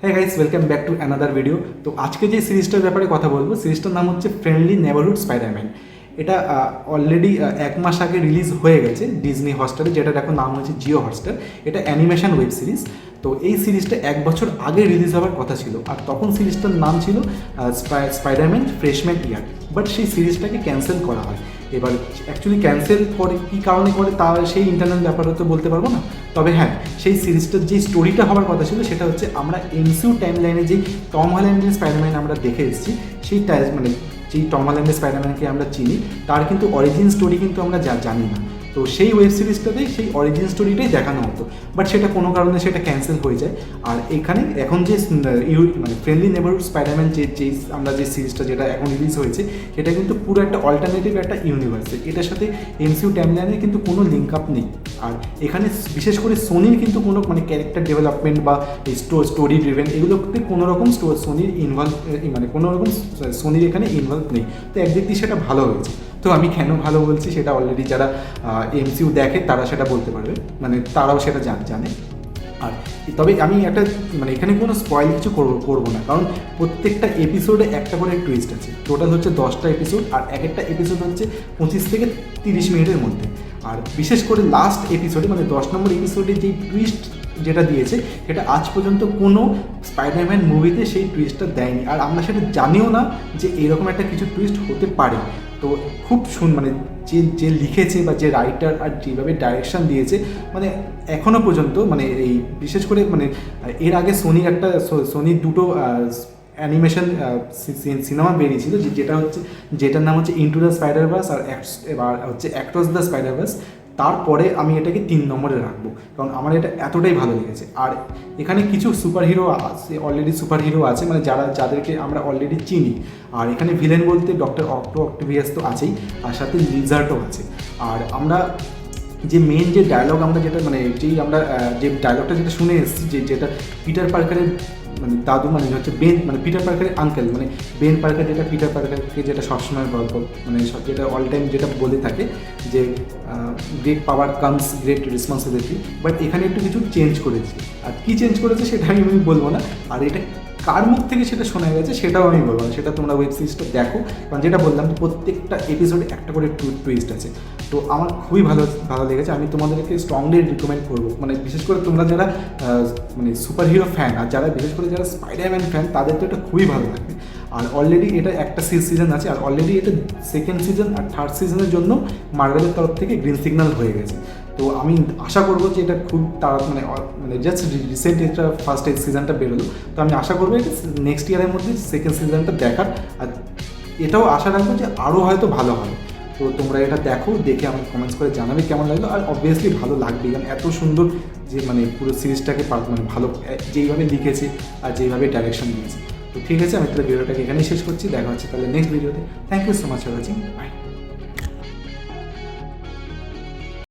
হ্যাঁ guys, welcome back to another video. তো আজকে যে সিরিজটার ব্যাপারে কথা বলবো, সিরিজটার নাম হচ্ছে ফ্রেন্ডলি নেবারহুড স্পাইডারম্যান। এটা অলরেডি 1 মাস আগে রিলিজ হয়ে গেছে ডিজনি হটস্টারে, যেটার এখন নাম হচ্ছে জিও হটস্টার। এটা অ্যানিমেশন ওয়েব সিরিজ। তো এই সিরিজটা 1 বছর আগে রিলিজ হওয়ার কথা ছিল, আর তখন সিরিজটার নাম ছিল স্পাইডারম্যান ফ্রেশম্যান ইয়ার। বাট সেই সিরিজটাকে ক্যান্সেল করা হয়। এবার অ্যাকচুয়ালি ক্যান্সেল করে কী কারণে করে তা সেই ইন্টারনাল ব্যাপারে তো বলতে পারবো না। তবে হ্যাঁ, সেই সিরিজটার যে স্টোরিটা হওয়ার কথা ছিল সেটা হচ্ছে আমরা এমসিইউ টাইম লাইনে যেই টম হল্যান্ডের স্পাইডারম্যান আমরা দেখে এসেছি, সেই মানে যেই টম হল্যান্ডের স্পাইডারম্যানকে আমরা চিনি, তার কিন্তু অরিজিন স্টোরি কিন্তু আমরা জানি না। তো সেই ওয়েব সিরিজটাতেই সেই অরিজিন স্টোরিটাই দেখানো হতো, বাট সেটা কোনো কারণে সেটা ক্যান্সেল হয়ে যায়। আর এখানে এখন যে মানে ফ্রেন্ডলি নেবারহুড স্পাইডারম্যান যে আমরা যে সিরিজটা যেটা এখন রিলিজ হয়েছে, সেটা কিন্তু পুরো একটা অল্টারনেটিভ একটা ইউনিভার্সে, এটার সাথে এমসিইউ টাইমলাইনের কিন্তু কোনো লিঙ্ক আপ নেই। আর এখানে বিশেষ করে সোনির কিন্তু কোনো মানে ক্যারেক্টার ডেভেলপমেন্ট বা স্টোরি ড্রিভেন এগুলোতে কোনো রকম সোনির মানে কোনো রকম সোনির এখানে ইনভলভ নেই। তো একদিক দিয়ে সেটা ভালো হয়েছে। তো আমি কেন ভালো বলছি সেটা অলরেডি যারা এমসিইউ দেখে তারা সেটা বলতে পারবে, মানে তারাও সেটা জানে। আর তবে আমি একটা মানে এখানে কোনো স্পয়েল কিছু করবো না, কারণ প্রত্যেকটা এপিসোডে একটা করে টুইস্ট আছে। টোটাল হচ্ছে 10টা এপিসোড, আর এক একটা এপিসোড হচ্ছে 25 থেকে 30 মিনিটের মধ্যে। আর বিশেষ করে লাস্ট এপিসোডে মানে 10 নম্বর এপিসোডে যেই টুইস্ট যেটা দিয়েছে, সেটা আজ পর্যন্ত কোনো স্পাইডারম্যান মুভিতে সেই টুইস্টটা দেয়নি, আর আমরা সেটা জানিও না যে এরকম একটা কিছু টুইস্ট হতে পারে। তো খুব মানে যে লিখেছে বা যে রাইটার আর যেভাবে ডাইরেকশন দিয়েছে, মানে এখনও পর্যন্ত মানে এই বিশেষ করে মানে এর আগে সোনির দুটো অ্যানিমেশন সিনেমা বেরিয়েছিল, যেটার নাম হচ্ছে ইন্টু দ্য স্পাইডারভার্স আর হচ্ছে অ্যাক্রস দ্য স্পাইডারভার্স। তারপরে আমি এটাকে 3 নম্বরে রাখবো, কারণ আমার এটা এতটাই ভালো লেগেছে। আর এখানে কিছু সুপারহিরো আছে, অলরেডি সুপারহিরো আছে, মানে যাদেরকে আমরা অলরেডি চিনি। আর এখানে ভিলেন বলতে ডক্টর অক্টোভিয়াস তো আছেই, আর সাথে লিজার্ডও আছে। আর আমরা যে মেন যে ডায়লগ আমরা যেটা মানে আমরা যে ডায়লগটা যেটা শুনে এসেছি, যেটা পিটার পার্কারের মানে দাদু মানে হচ্ছে বেন, মানে পিটার পার্কারের আঙ্কেল, মানে বেন পার্কার যেটা পিটার পার্কারকে যেটা সবসময় গল্প মানে যেটা অল টাইম যেটা বলে থাকে যে great power comes great responsibility. But এখানে একটু কিছু চেঞ্জ করেছে, আর কী চেঞ্জ করেছে সেটা আমি বলবো না। আর এটা কার মুখ থেকে সেটা শোনা গেছে সেটাও আমি বলবো না, সেটা তোমরা ওয়েব সিরিজটা দেখো। কারণ যেটা বললাম, প্রত্যেকটা এপিসোডে একটা করে টুইস্ট আছে। তো আমার খুবই ভালো লেগেছে। আমি তোমাদেরকে স্ট্রংলি রিকমেন্ড করবো, মানে বিশেষ করে তোমরা যারা মানে সুপারহিরো ফ্যান, আর বিশেষ করে যারা স্পাইডারম্যান ফ্যান, তাদের তো এটা খুবই ভালো লাগবে। আর অলরেডি এটা একটা সিজন আছে, আর অলরেডি এটা 2nd সিজন আর 3rd সিজনের জন্য মার্ভেলের তরফ থেকে গ্রিন সিগন্যাল হয়ে গেছে। তো আমি আশা করবো যে এটা খুব মানে জাস্ট রিসেন্ট এটা ফার্স্ট সিজনটা বেরোলো, তো আমি আশা করবো এটা নেক্সট ইয়ারের মধ্যে 2nd সিজনটা দেখার। আর এটাও আশা রাখবো যে আরও হয়তো ভালো হবে। তো তোমরা এটা দেখে আমাকে কমেন্টস করে জানাবে কেমন লাগলো। আর অবভিয়াসলি ভালো লাগবে, কারণ এত সুন্দর যে মানে পুরো সিরিজটাকে মানে ভালো যেইভাবে লিখেছে আর যেইভাবে ডাইরেকশন দিয়েছে। তো ঠিক আছে, আমি তাহলে ভিডিওটাকে এখানেই শেষ করছি। দেখা হচ্ছে তাহলে নেক্সট ভিডিওতে। Thank you so much for watching. By.